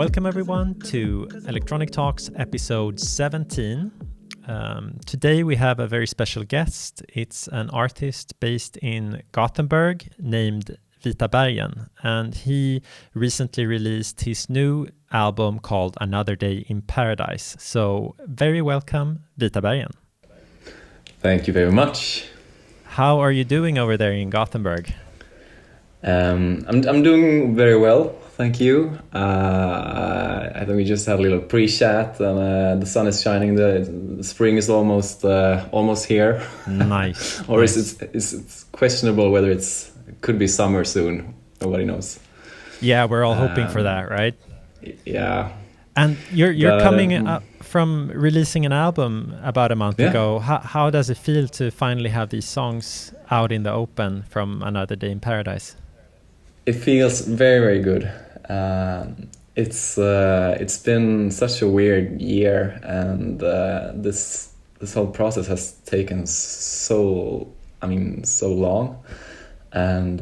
Welcome everyone to Electronic Talks episode 17. Today we have a very special guest. It's an artist based in Gothenburg named Vita Bergen, and he recently released his new album called Another Day in Paradise. So very welcome, Vita Bergen. Thank you very much. How are you doing over there in Gothenburg? I'm doing very well, thank you. I think we just had a little pre-chat, and the sun is shining. The spring is almost here. Nice. Or nice. Is it questionable whether it could be summer soon? Nobody knows. Yeah, we're all hoping for that, right? Yeah. And you're coming up from releasing an album about a month ago. How does it feel to finally have these songs out in the open from Another Day in Paradise? It feels very, very good. It's been such a weird year, and this whole process has taken so long, and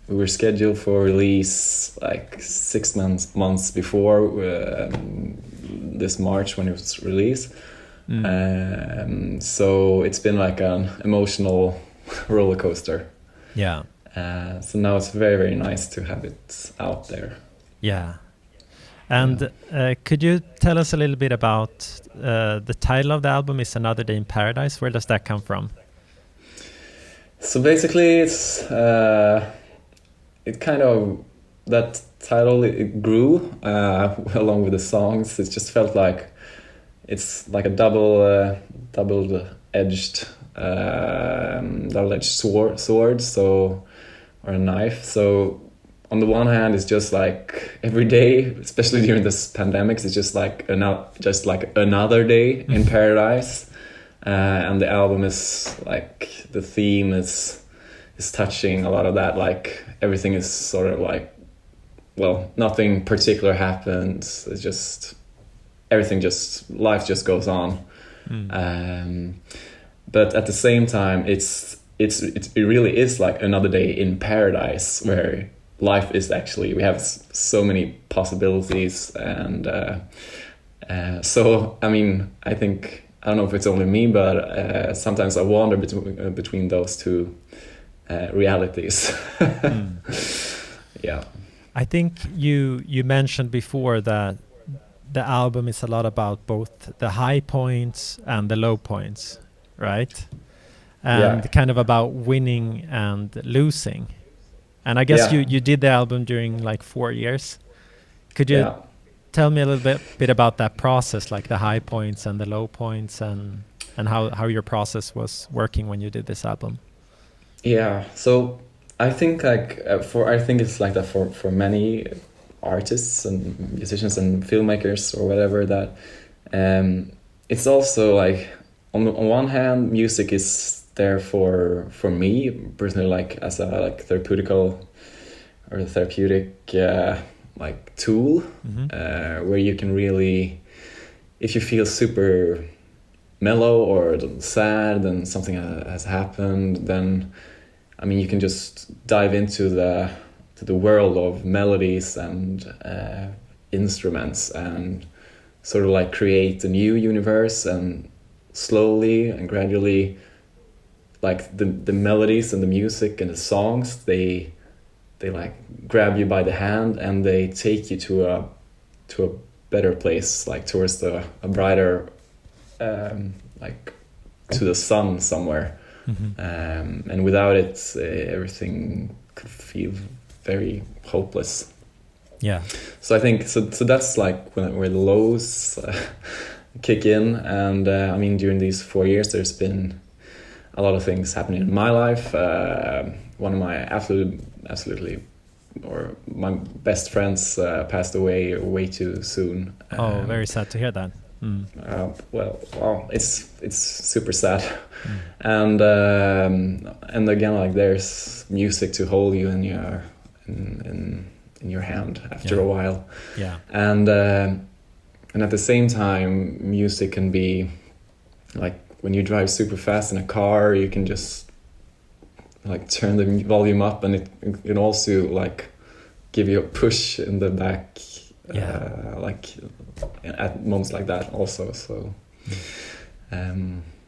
we were scheduled for release like 6 months before this March when it was released. So it's been like an emotional roller coaster. Yeah. So now it's very, very nice to have it out there. Yeah. And could you tell us a little bit about the title of the album is Another Day in Paradise? Where does that come from? So basically it's that title, it grew along with the songs. It just felt like it's like a double-edged sword, or a knife. So on the one hand, it's just like every day, especially during this pandemic, it's just like another day in paradise. And the album is like, the theme is touching a lot of that. Like everything is sort of like, well, nothing particular happens. It's just life just goes on. But at the same time, it really is like another day in paradise, where life is actually, we have so many possibilities. And so I mean, I don't know if it's only me, but sometimes I wander between those two realities. Yeah. I think you mentioned before that the album is a lot about both the high points and the low points, right? And kind of about winning and losing. And I guess you did the album during like 4 years. Could you tell me a little bit about that process, like the high points and the low points, and how your process was working when you did this album? Yeah, so I think it's like that for many artists and musicians and filmmakers or whatever, that it's also like on one hand, music is there for me personally, like as a like therapeutic like tool, where you can really, if you feel super mellow or sad and something has happened, then I mean you can just dive into the world of melodies and instruments and sort of like create a new universe, and slowly and gradually, like the melodies and the music and the songs, they like grab you by the hand and they take you to a better place, like towards a brighter, like to the sun somewhere. And without it, everything could feel very hopeless. Yeah. So I think so that's like where the lows kick in. And I mean, during these 4 years, there's been a lot of things happening in my life. One of my absolutely, or my best friends passed away way too soon. Oh, very sad to hear that. Well, it's super sad. And again, like there's music to hold you in your hand after a while. Yeah. And at the same time, music can be like, when you drive super fast in a car, you can just like turn the volume up, and it can also like give you a push in the back like at moments like that also. So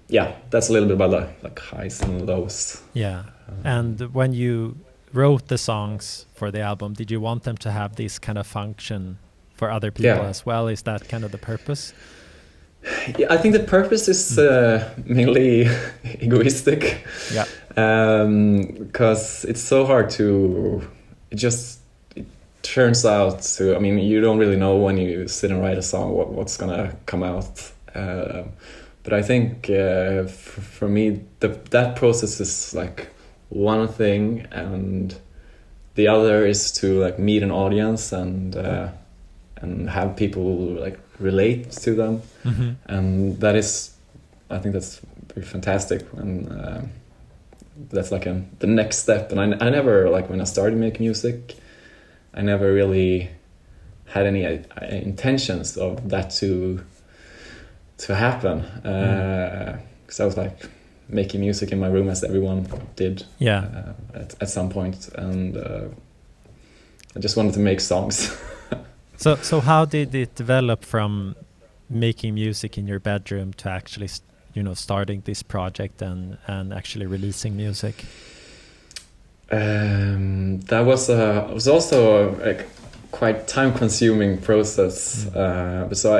yeah, that's a little bit about the like highs and lows. Yeah. And when you wrote the songs for the album, did you want them to have this kind of function for other people as well? Is that kind of the purpose? Yeah, I think the purpose is mainly egoistic. Yeah. Because it's so hard to. It turns out to. I mean, you don't really know when you sit and write a song what's gonna come out. But I think for me, that process is like one thing, and the other is to like meet an audience and have people like relate to them, and that is, I think that's very fantastic, and that's like the next step. And I never, like when I started making music, I never really had any intentions of that to happen, because I was like making music in my room as everyone did at some point, and I just wanted to make songs. So how did it develop from making music in your bedroom to actually starting this project and actually releasing music? That was also a quite time-consuming process. So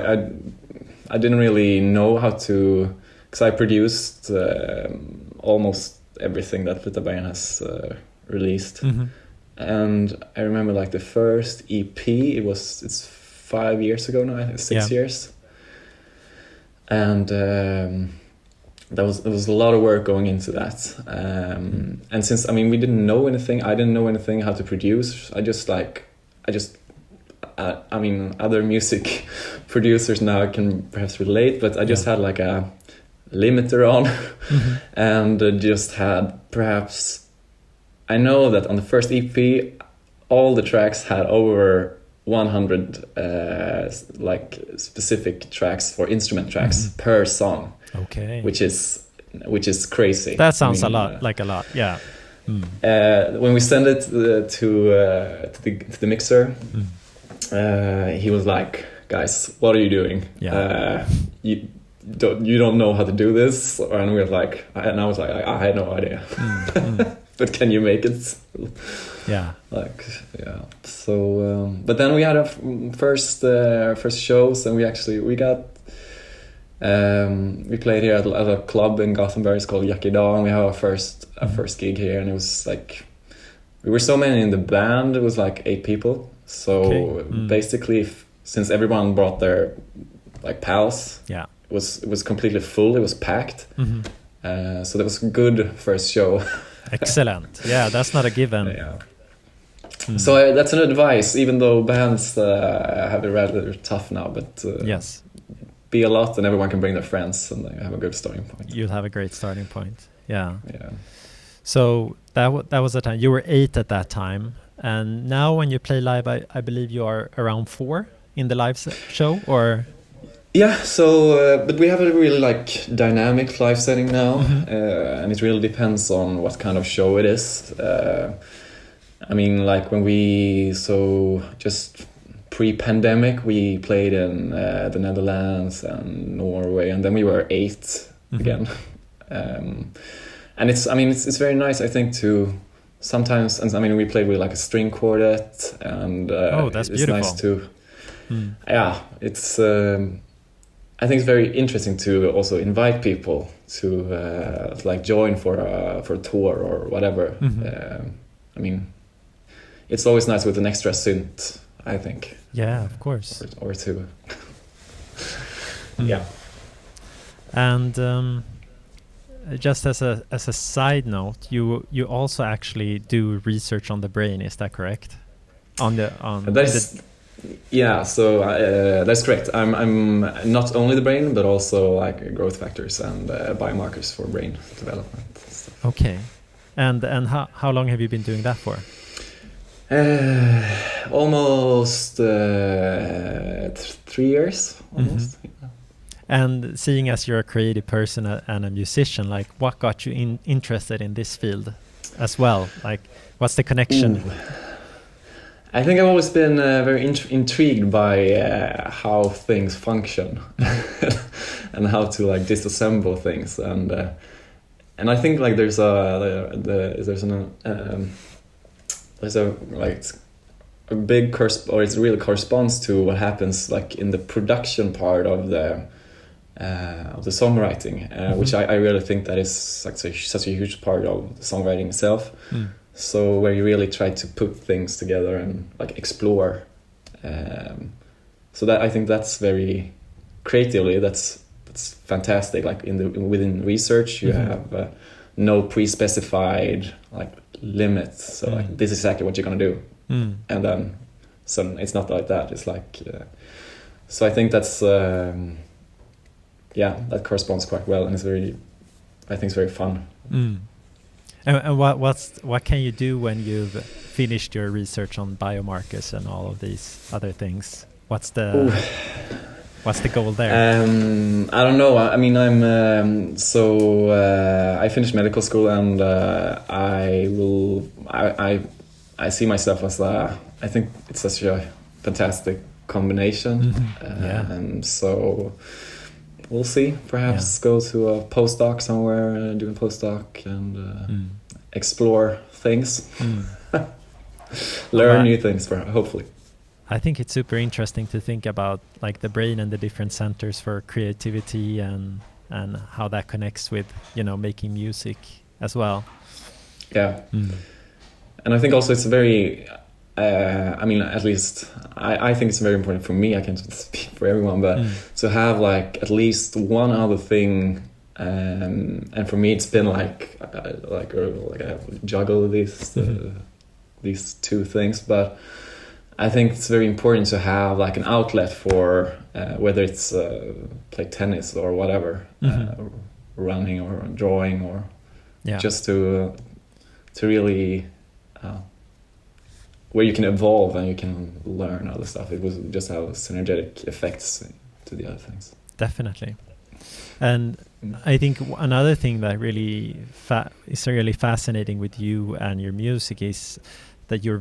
I didn't really know how to, because I produced almost everything that Vita Bergen has released. And I remember like the first EP, it's 5 years ago now, I think 6 years. And there was a lot of work going into that. And since, I mean, we didn't know anything, I didn't know anything how to produce. I mean, other music producers now can perhaps relate, but I just had like a limiter on and just had perhaps, I know that on the first EP, all the tracks had over 100 like specific tracks for instrument tracks per song. Okay. Which is crazy. That sounds a lot, yeah. When we sent it to the mixer, he was like, "Guys, what are you doing? You don't know how to do this." And we were like, and I was like, I had no idea. But can you make it? Yeah. So, but then we had our first shows, and we got. We played here at a club in Gothenburg. It's called Jackie Da, and we had our first gig here, and it was like we were so many in the band. It was like 8 people. So basically, since everyone brought their like pals, it was completely full. It was packed. So that was a good first show. Excellent. Yeah, that's not a given. So that's an advice, even though bands have it rather tough now. But yes. Be a lot, and everyone can bring their friends, and they have a good starting point. You'll have a great starting point. Yeah. So that was the time. You were 8 at that time, and now when you play live, I believe you are around 4 in the live show, or? Yeah. So, but we have a really like dynamic live setting now, and it really depends on what kind of show it is. I mean, like when just pre-pandemic, we played in the Netherlands and Norway, and then we were 8 again. And it's very nice, I think, to sometimes. And I mean, we played with like a string quartet, and that's beautiful. Nice to. Yeah, it's. I think it's very interesting to also invite people to like join for a tour or whatever. I mean, it's always nice with an extra synth, I think. Yeah, of course. Or 2. Yeah. And just as a side note, you also actually do research on the brain. Is that correct? Yeah. So that's correct. I'm not only the brain, but also like growth factors and biomarkers for brain development. Stuff. Okay. And how long have you been doing that for? Almost 3 years, almost. And seeing as you're a creative person and a musician, like what got you interested in this field as well? Like, what's the connection? I think I've always been very intrigued by how things function and how to like disassemble things, and I think like there's a like a big or it really corresponds to what happens like in the production part of the songwriting, which I really think that is like such a huge part of the songwriting itself. So where you really try to put things together and like explore. So that I think that's very creatively that's fantastic. Like within research, you have no pre-specified like limits. So like this is exactly what you're gonna do, and then so it's not like that. It's like so I think that's that corresponds quite well, and I think it's very fun. And what can you do when you've finished your research on biomarkers and all of these other things? What's the goal there? I don't know. I mean, I finished medical school, and I see myself as I think it's such a fantastic combination. And so we'll see. Perhaps go to a postdoc somewhere, do a postdoc, and explore things, learn new things. Hopefully, I think it's super interesting to think about like the brain and the different centers for creativity and how that connects with making music as well. Yeah, and I think also it's very. I mean, at least I think it's very important for me. I can't speak for everyone, but to have like at least one other thing, and for me, it's been like I juggle these two things. But I think it's very important to have like an outlet for whether it's play tennis or whatever, running or drawing or just to really. Where you can evolve and you can learn other stuff. It was just have synergetic effects to the other things. Definitely. And I think another thing that really is really fascinating with you and your music is that your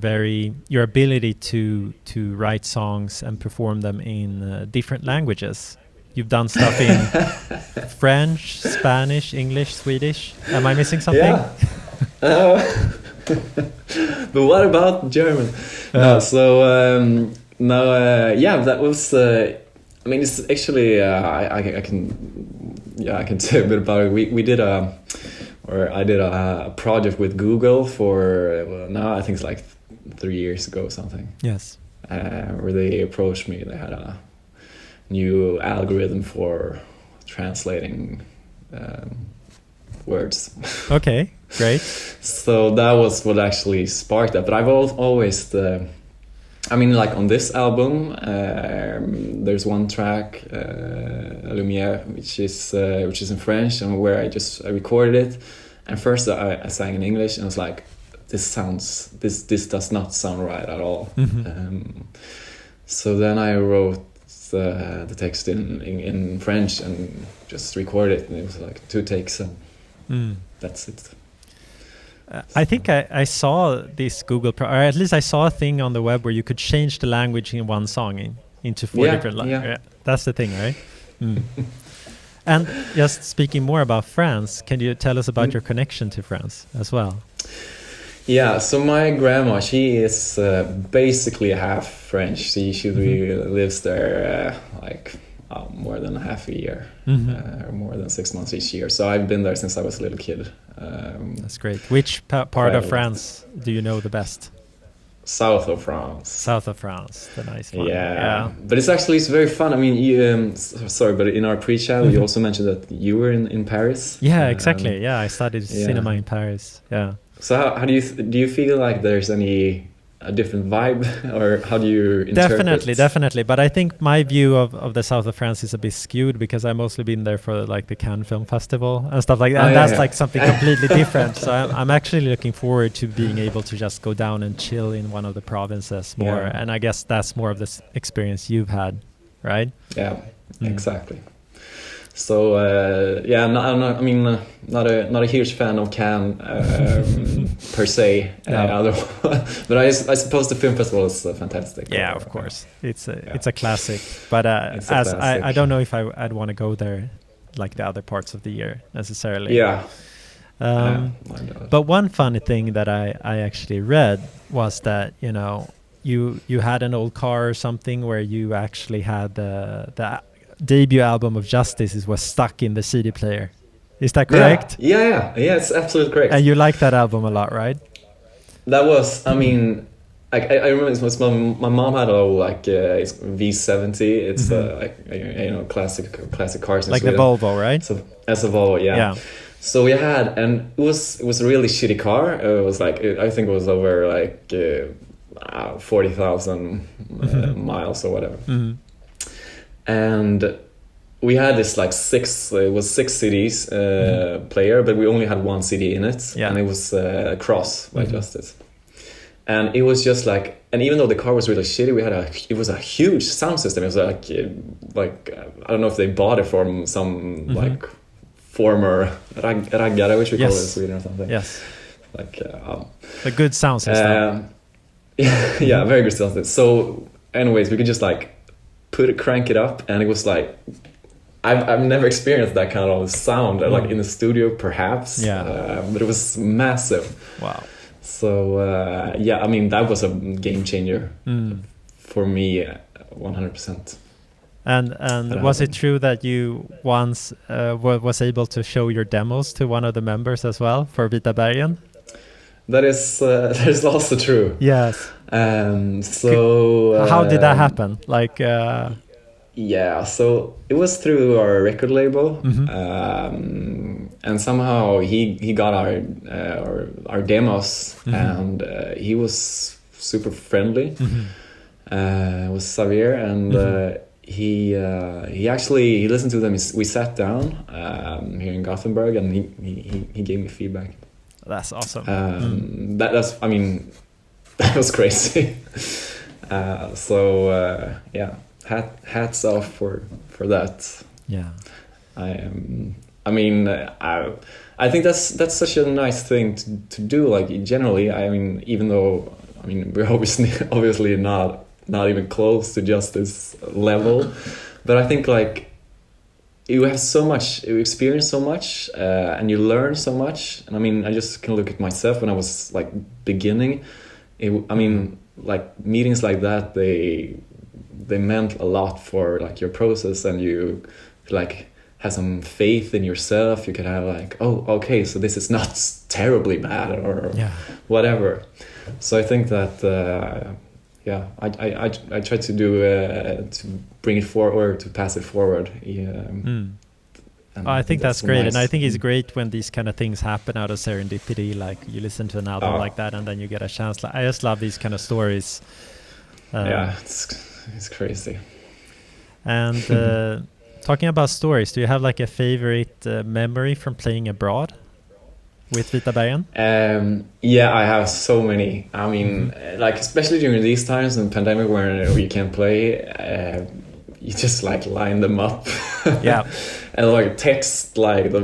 ability to write songs and perform them in different languages. You've done stuff in French, Spanish, English, Swedish. Am I missing something? Yeah. But what about German? That was. I mean, it's actually. I can say a bit about it. I did a project with Google for now. I think it's like 3 years ago or something. Yes. Where they approached me. They had a new algorithm for translating words. Okay. Great. So that was what actually sparked that. But I've always, I mean, like on this album, there's one track, Lumière, which is in French, and where I recorded it. And first I sang in English, and I was like, this does not sound right at all. So then I wrote the text in French and just recorded it, and it was like 2 takes, and that's it. I think I saw this Google, or at least I saw a thing on the web where you could change the language in one song into 4 different languages. Yeah. That's the thing, right? And just speaking more about France, can you tell us about your connection to France as well? Yeah, so my grandma, she is basically half French. She lives there more than half a year, more than 6 months each year. So I've been there since I was a little kid. That's great. Which part of France do you know the best? South of France. South of France, the nice one. Yeah. But it's very fun. I mean, you, sorry, but in our pre-chat, you also mentioned that you were in Paris. Yeah, exactly. I studied cinema in Paris. Yeah. So how do you feel like there's a different vibe, or how do you interpret? Definitely. But I think my view of the south of France is a bit skewed because I've mostly been there for like the Cannes Film Festival and stuff like that. And that's like something completely different. So I'm actually looking forward to being able to just go down and chill in one of the provinces more. Yeah. And I guess that's more of this experience you've had, right? Yeah, exactly. So yeah, I mean, not a huge fan of Cannes per se, No. but I suppose the film festival is fantastic. Yeah, of course, it's a classic. But It's a as classic. I don't know if I'd want to go there like the other parts of the year necessarily. Yeah. But one funny thing that I actually read was that, you know, you had an old car or something where you actually had the debut album of Justice was stuck in the CD player. Is that correct? Yeah, it's absolutely correct. And you like that album a lot, right? That was, I mean, I remember it was my mom had a like it's V70. It's like, you know, classic cars in like Sweden. the Volvo, right? So as a Volvo, yeah. So we had, and it was a really shitty car. It was like, I think it was over like 40,000 miles or whatever. And we had this like six CDs player, but we only had one CD in it, and it was Cross by Justice. And it was just like, and even though the car was really shitty, it was a huge sound system. It was like I don't know if they bought it from some like former raggare, which we call it in Sweden or something. Yes. Like a good sound system. Yeah, very good sound system. So anyways, we could just like crank it up, and it was like, I've never experienced that kind of sound like in the studio perhaps, but it was massive. Wow. So yeah, I mean, that was a game changer for me, 100%. And was it true that you once was able to show your demos to one of the members as well for Vita Bergen? That is also true. Yes. So how did that happen? Like yeah, so it was through our record label, and somehow he got our demos, and he was super friendly. It was Xavier, and he listened to them. We sat down here in Gothenburg, and he gave me feedback. That's awesome. That's, I mean, that was crazy. So yeah, hats off for that. Yeah. I mean, I think that's such a nice thing to do. Like generally, I mean, even though, I mean, we're obviously not even close to Justice level, but I think like you have so much, you experience so much, and you learn so much. And I mean, I just can look at myself when I was like beginning. I mean, like meetings like that, they meant a lot for like your process, and you like have some faith in yourself. You could have like, oh, okay, so this is not terribly bad or whatever. So I think that yeah, I try to do to bring it forward, to pass it forward. I think that's great, nice. And I think it's great when these kind of things happen out of serendipity. Like you listen to an album like that, and then you get a chance. Like, I just love these kind of stories. Yeah, it's crazy. And talking about stories, do you have like a favorite memory from playing abroad with Vita Bergen? Yeah, I have so many. I mean, like especially during these times in the pandemic where you can't play, you just like line them up. Yeah. And like text like the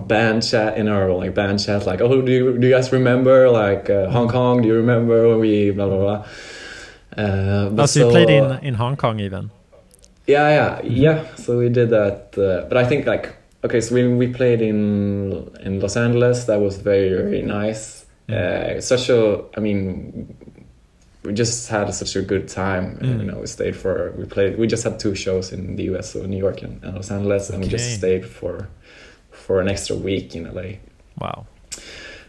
band chat in our like band chat, like, oh, do you guys remember like Hong Kong? Do you remember when we blah blah blah? So you played in Hong Kong even? Yeah. So we did that, but I think like, okay, so we played in Los Angeles. That was very, very nice. I mean, we just had such a good time. You know, we just had 2 shows in the US, so New York and Los Angeles, and we just stayed for an extra week in LA. Wow.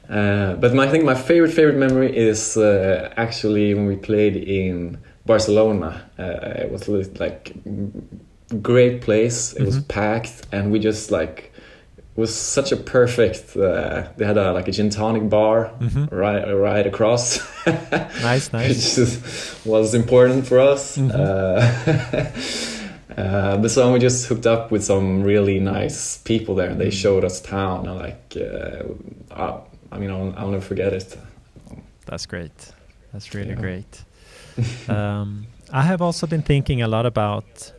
But I think my favorite memory is actually when we played in Barcelona. It was like great place. It was packed, and we just like, it was such a perfect. They had like a gin tonic bar right across. Nice. Which was important for us. But so we just hooked up with some really nice people there, and they showed us town. And like, I mean, I'll never forget it. That's great. That's really great. I have also been thinking a lot about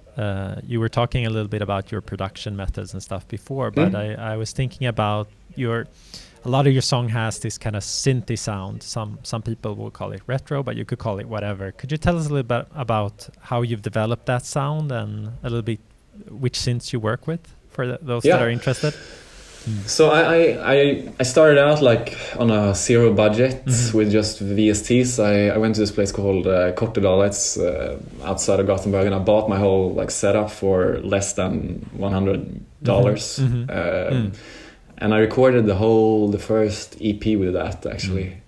you were talking a little bit about your production methods and stuff before, but I was thinking about a lot of your song has this kind of synthy sound. Some people will call it retro, but you could call it whatever. Could you tell us a little bit about how you've developed that sound and a little bit which synths you work with for those that are interested? So I started out like on a zero budget with just VSTs. I went to this place called Kortedala. It's outside of Gothenburg, and I bought my whole like setup for less than $100. And I recorded the first EP with that actually.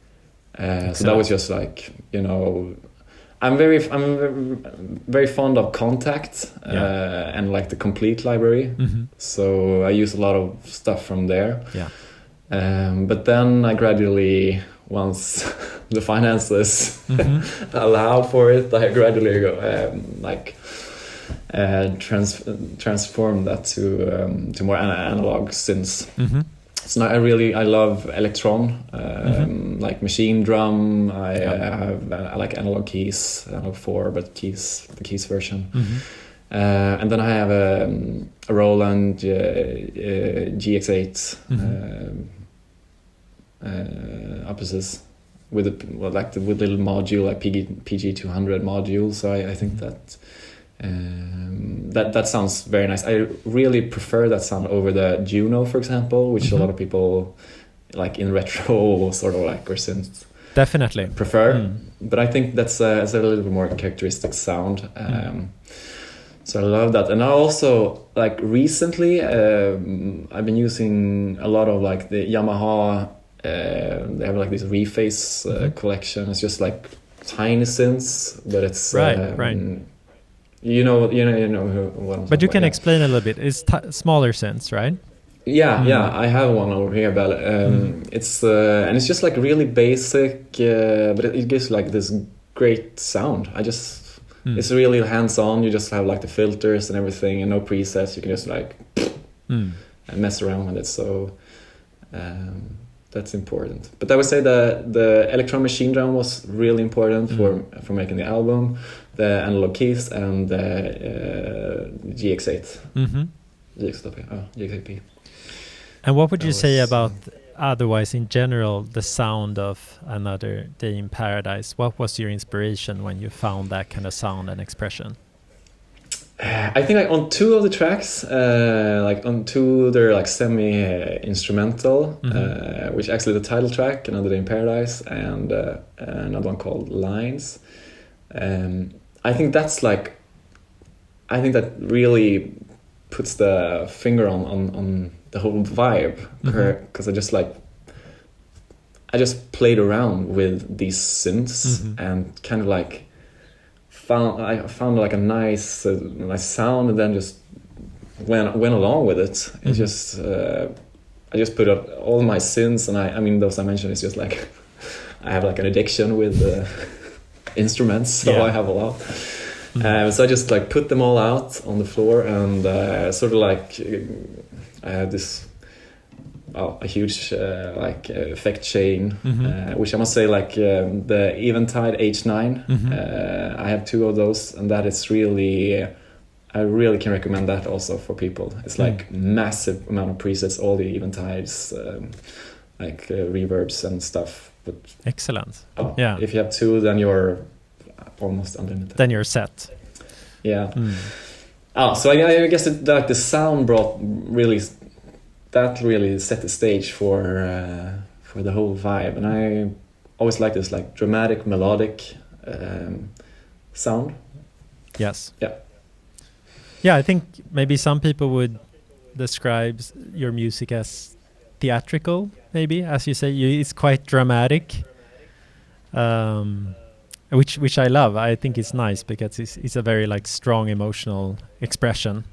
So that was just like, you know, I'm very fond of Contact and like the complete library. So I use a lot of stuff from there. But then I gradually, once the finances allow for it, I gradually go transform that to more analog synths. So now I love electron, like machine drum. I like analog keys, analog 4, but the keys version. And then I have a Roland GX8 opposices with little module like PG200 module. So I think that. That sounds very nice. I really prefer that sound over the Juno, for example, which a lot of people like in retro sort of like or synth definitely prefer. But I think that's a little bit more characteristic sound. So I love that. And I also like recently I've been using a lot of like the Yamaha. They have like this Reface collection. It's just like tiny synths, but it's right. You know what I'm But you can explain a little bit. It's smaller synths, right? Yeah, I have one over here, but it's and it's just like really basic, but it gives like this great sound. It's really hands-on. You just have like the filters and everything, and no presets. You can just like and mess around with it. So that's important. But I would say the electron machine drum was really important for making the album. The analog keys and the GX8. GX8P. And what would you say about otherwise in general the sound of Another Day in Paradise? What was your inspiration when you found that kind of sound and expression? I think like on two of the tracks, like on two they're like semi-instrumental, which actually the title track, Another Day in Paradise, and another one called Lines. I think that really puts the finger on the whole vibe, because I just played around with these synths and kind of like found like a nice sound, and then just went along with it. It just I just put up all my synths, and I mean those I mentioned, it's just like I have like an addiction with instruments, so I have a lot. So I just like put them all out on the floor, and sort of like I had this a huge effect chain, which I must say like the Eventide H9. I have two of those, and that is really, I really can recommend that also for people. It's like massive amount of presets, all the Eventides, like reverbs and stuff. But excellent. If you have two, then you're almost unlimited. Then you're set. Yeah. So I guess that the sound really set the stage for the whole vibe, and I always like this like dramatic melodic sound. Yes. Yeah. I think maybe some people would describe your music as theatrical, maybe, as you say. It's quite dramatic, which I love. I think it's nice because it's a very like strong emotional expression.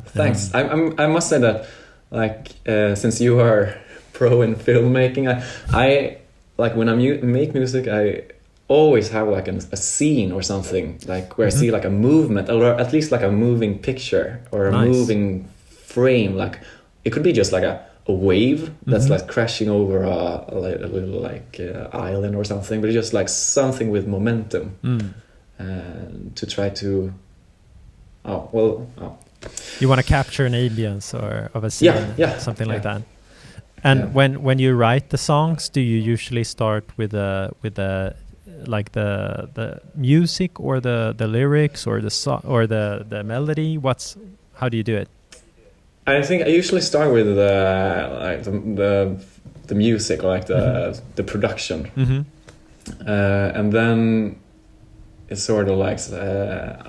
Thanks. I must say that like since you are pro in filmmaking, I like when I make music, I always have like a scene or something like where I see like a movement, or at least like a moving picture or a moving frame. Like it could be just like a wave that's like crashing over a little like island or something, but it's just like something with momentum to try to Oh well. Oh. You want to capture an ambience or of a scene, something like that. And when you write the songs, do you usually start with the like the music or the lyrics or the melody? How do you do it? I think I usually start with like the music, or like the production, and then it's sort of like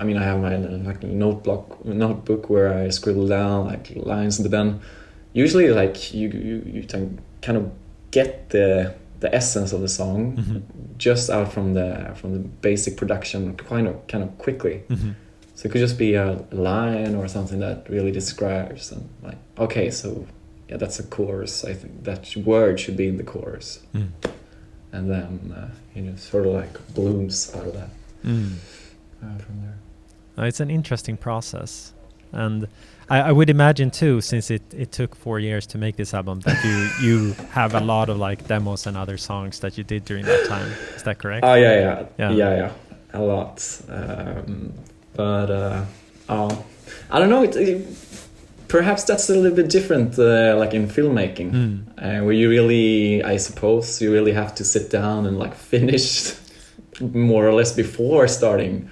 I mean, I have my like notebook where I scribble down like lines, but then usually like you kind of get the essence of the song just out from the basic production kind of quickly. So it could just be a line or something that really describes, and like, okay, so yeah, that's a chorus. I think that word should be in the chorus, and then sort of like blooms out of that from there. It's an interesting process, and I would imagine too, since it took 4 years to make this album, that you have a lot of like demos and other songs that you did during that time. Is that correct? Oh yeah, a lot. But I don't know. Perhaps that's a little bit different, like in filmmaking, where you really, I suppose, you really have to sit down and like finish more or less before starting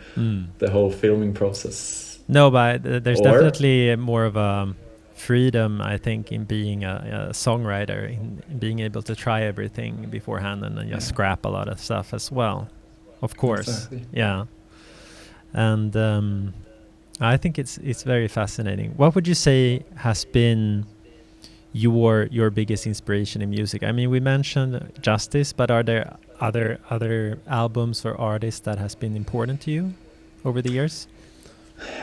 the whole filming process. No, but there's definitely more of a freedom, I think, in being a songwriter, in being able to try everything beforehand and then just scrap a lot of stuff as well. Of course, exactly. Yeah. And I think it's very fascinating. What would you say has been your biggest inspiration in music? I mean, we mentioned Justice, but are there other albums or artists that has been important to you over the years?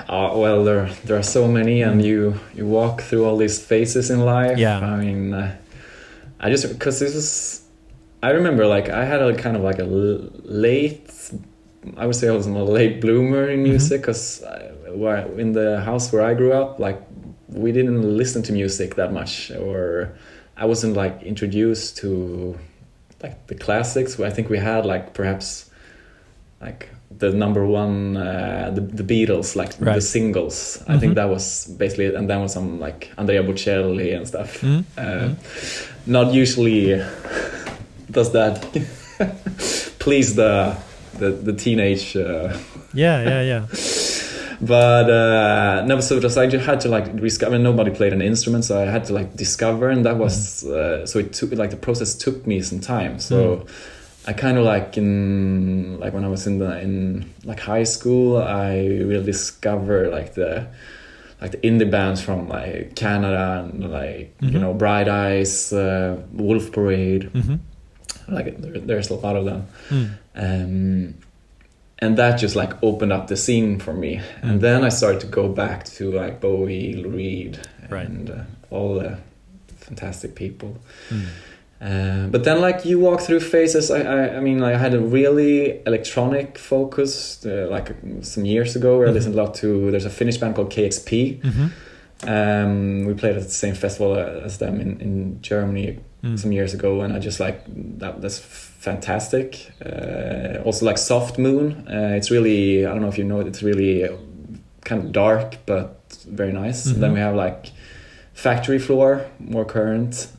Well, there are so many, and you walk through all these phases in life. Yeah. I mean, I just, because this is, I remember like I had a kind of like a late, I would say I was a late bloomer in music, because in the house where I grew up, like we didn't listen to music that much, or I wasn't like introduced to like the classics. I think we had like perhaps like the number one, the Beatles, like the singles. I think that was basically it, and then was some like Andrea Bocelli and stuff. Not usually does that please the teenage. Yeah. But no, so just I just had to like discover. Nobody played an instrument, so I had to like discover, and that was so it took like the process took me some time. So I kind of like when I was in like high school, I really discovered like the indie bands from like Canada, and like you know, Bright Eyes, Wolf Parade, like there's a lot of them. And that just like opened up the scene for me. And then I started to go back to like Bowie, Lou Reed, and all the fantastic people. But then like you walk through phases. I mean, I had a really electronic focus like some years ago, where I listened a lot to, there's a Finnish band called KXP. We played at the same festival as them in Germany some years ago, and I just like that's fantastic. Also like Soft Moon, it's really, I don't know if you know it, it's really kind of dark but very nice. And then we have like Factory Floor, more current,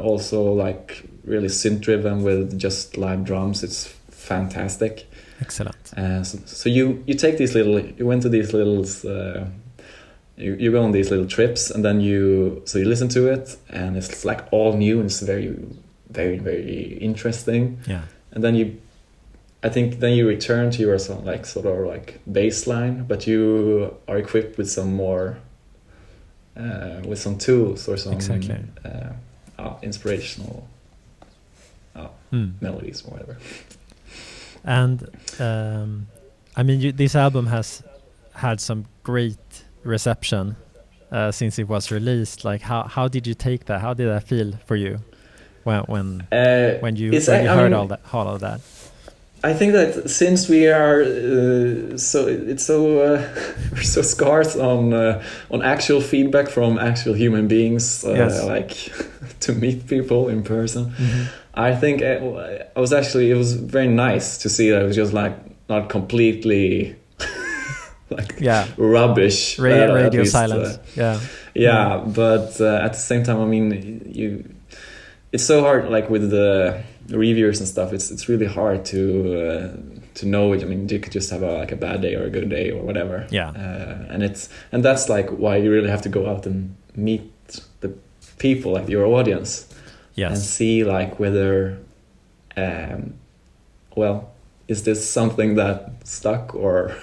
also like really synth driven with just live drums. It's fantastic. Excellent. So you take these little, you went to these little you go on these little trips, and then you listen to it, and it's like all new, and it's very, very, very interesting. Yeah. And then I think you return to your like sort of like baseline, but you are equipped with some more with some tools or some inspirational melodies or whatever. And I mean, this album has had some great reception since it was released. Like how did you take that? How did that feel for you when you heard all of that? I think that since we are we're so scarce on actual feedback from actual human beings, like to meet people in person, I think it was very nice to see that it was just like not completely like yeah, rubbish. radio silence. Yeah, but at the same time, I mean, it's so hard. Like with the reviewers and stuff, it's really hard to know it. I mean, you could just have a bad day or a good day or whatever. Yeah, and that's like why you really have to go out and meet the people, like your audience. Yes. And see like whether, well, is this something that stuck or?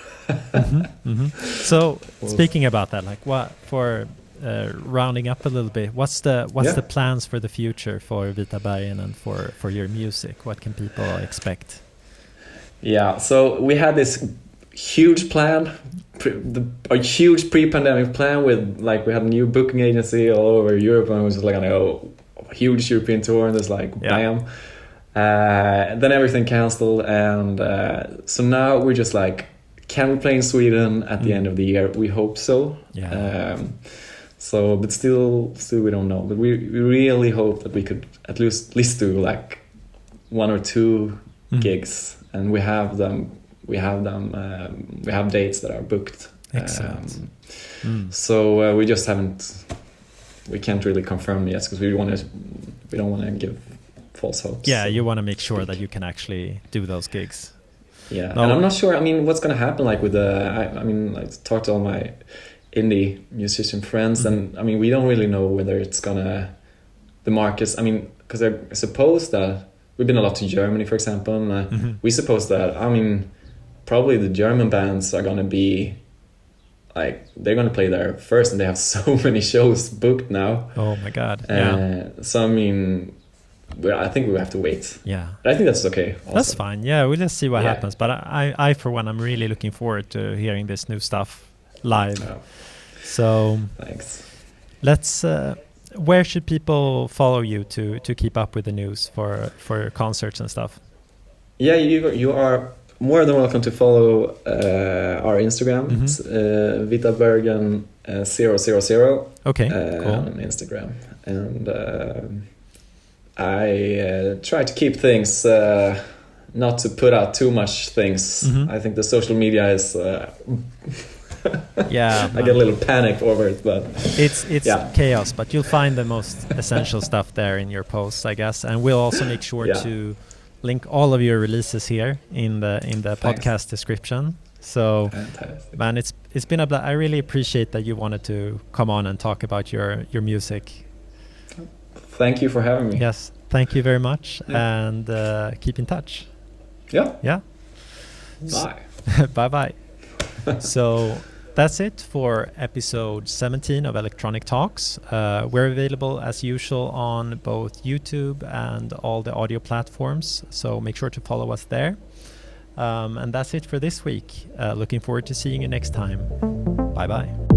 So speaking about that, like what for rounding up a little bit, what's the plans for the future for Vita Bergen and for your music? What can people expect? Yeah, so we had this huge plan, a huge pre-pandemic plan with like we had a new booking agency all over Europe, and it was like a huge European tour, and there's like bam. Then everything canceled, and so now we're just like, can we play in Sweden at the end of the year? We hope so. Yeah. So, but still we don't know. But we really hope that we could at least do like 1 or 2 gigs, and we have them. We have dates that are booked. Excellent. So we just haven't. We can't really confirm yet because we don't want to give false hopes. Yeah, you want to make sure that you can actually do those gigs. Yeah, and I'm not sure. I mean, what's going to happen? Like with I mean, I talked to all my indie musician friends, and I mean, we don't really know whether it's gonna the markets. I mean, because I suppose that we've been a lot to Germany, for example, and we suppose that probably the German bands are gonna be like they're gonna play there first, and they have so many shows booked now. Oh my god! Yeah. So I mean, I think we have to wait. Yeah. But I think that's okay. Also. That's fine. Yeah, we'll just see what happens. But I for one, I'm really looking forward to hearing this new stuff live. Oh. So thanks. Let's. Where should people follow you to keep up with the news for concerts and stuff? Yeah, you are more than welcome to follow our Instagram. It's Vita Bergen 000. Okay, cool. On Instagram, and I try to keep things not to put out too much things. I think the social media is. Yeah, I get a little panic over it, but it's chaos. But you'll find the most essential stuff there in your posts, I guess, and we'll also make sure to link all of your releases here in the podcast description. So, fantastic. Man, it's been a blast. I really appreciate that you wanted to come on and talk about your music. Thank you for having me. Yes, thank you very much, and keep in touch. Yeah. Bye. Bye. So that's it for episode 17 of Electronic Talks. We're available as usual on both YouTube and all the audio platforms, so make sure to follow us there. And that's it for this week. Looking forward to seeing you next time. Bye-bye.